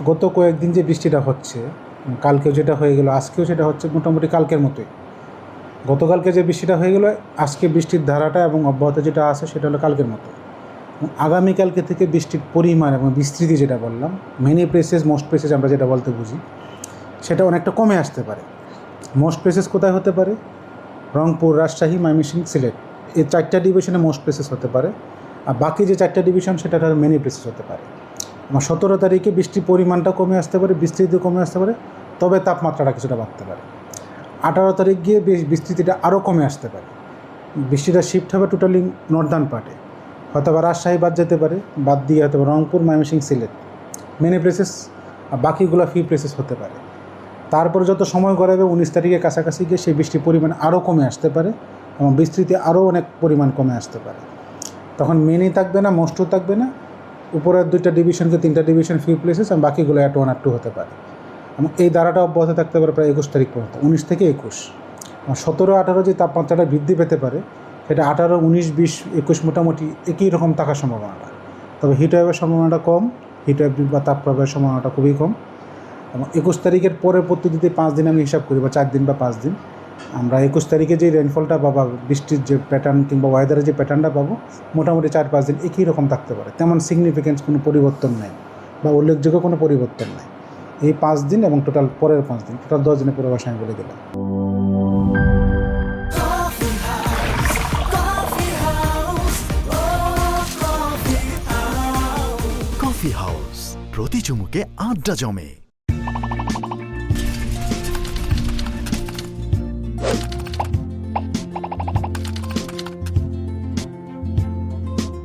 গত কয়েকদিন যে বৃষ্টিটা হচ্ছে, কালকেও যেটা হয়ে গেল, আজকেও সেটা হচ্ছে মোটামুটি কালকের মতোই। গতকালকে যে বৃষ্টিটা হয়ে গেল, আজকে বৃষ্টির ধারাটা এবং অব্যাহত যেটা আছে সেটা হলো কালকের মতো। আগামীকালকে থেকে বৃষ্টির পরিমাণ এবং বিস্তৃতি যেটা বললাম, মেনি প্লেসেস মোস্ট প্লেসেস আমরা যেটা বলতে বুঝি, সেটা অনেকটা কমে আসতে পারে। মোস্ট প্লেসেস কোথায় হতে পারে? রংপুর, রাজশাহী, ময়মনসিংহ, সিলেট, এই 4টা ডিভিশনে মোস্ট প্লেসেস হতে পারে। আর বাকি যে 4টা ডিভিশন সেটা মেনি প্লেসেস হতে পারে। আমার 17 তারিখে বৃষ্টির পরিমাণটা কমে আসতে পারে, বিস্তৃতি কমে আসতে পারে, তবে তাপমাত্রাটা কিছুটা বাড়তে পারে। 18 তারিখ গিয়ে বিস্তৃতিটা আরও কমে আসতে পারে। বৃষ্টিটা শিফট হবে টোটালি নর্দার্ন পার্টে, হয়তো বা রাজশাহী বাদ যেতে পারে, বাদ দিয়ে হয়তো রংপুর, ময়মনসিংহ, সিলেট মেনি প্লেসেস, আর বাকিগুলো ফিউ প্লেসেস হতে পারে। তারপরে যত সময় গড়াবে 19 তারিখের কাছাকাছি গিয়ে সেই বৃষ্টির পরিমাণ আরও কমে আসতে পারে এবং বিস্তৃতি আরও অনেক পরিমাণ কমে আসতে পারে। তখন মেনি থাকবে না, মোস্টও থাকবে না, উপরের 2টা ডিভিশনকে 3টা ডিভিশন ফিউ প্লেসেস, এবং বাকিগুলো অ্যাট 1 আর 2 হতে পারে। এবং এই ধারাটা অব্যাহত থাকতে পারে প্রায় 21 তারিখ পর্যন্ত, 19 থেকে 21। 17-18 যে তাপমাত্রাটা বৃদ্ধি পেতে পারে, সেটা 18, 19, 20, 21 মোটামুটি একই রকম থাকার সম্ভাবনাটা। তবে হিটওয়েভের সম্ভাবনাটা কম, হিটওয়েভ বা তাপপ্রবাহের সম্ভাবনাটা খুবই কম। এবং 21 তারিখের পরের পদ্ধতিতে 5 দিন আমি হিসাব করি, বা 4 দিন বা 5 দিন, আমরা 21 তারিখে যে রেনফলটা বা বৃষ্টির যে প্যাটার্ন কিংবা ওয়েদারের যে প্যাটার্নটা পাবো, মোটামুটি 4-5 দিন একই রকম থাকতে পারে। তেমন সিগনিফিকেন্স কোনো পরিবর্তন নেই বা উল্লেখযোগ্য কোনো পরিবর্তন নেই। এই 5 দিন এবং টোটাল পরের 5 দিন, টোটাল 10 দিনের পূর্বাভাস আমি বলে দিলাম। কফি হাউস, প্রতি চুমুকে আড্ডা জমে।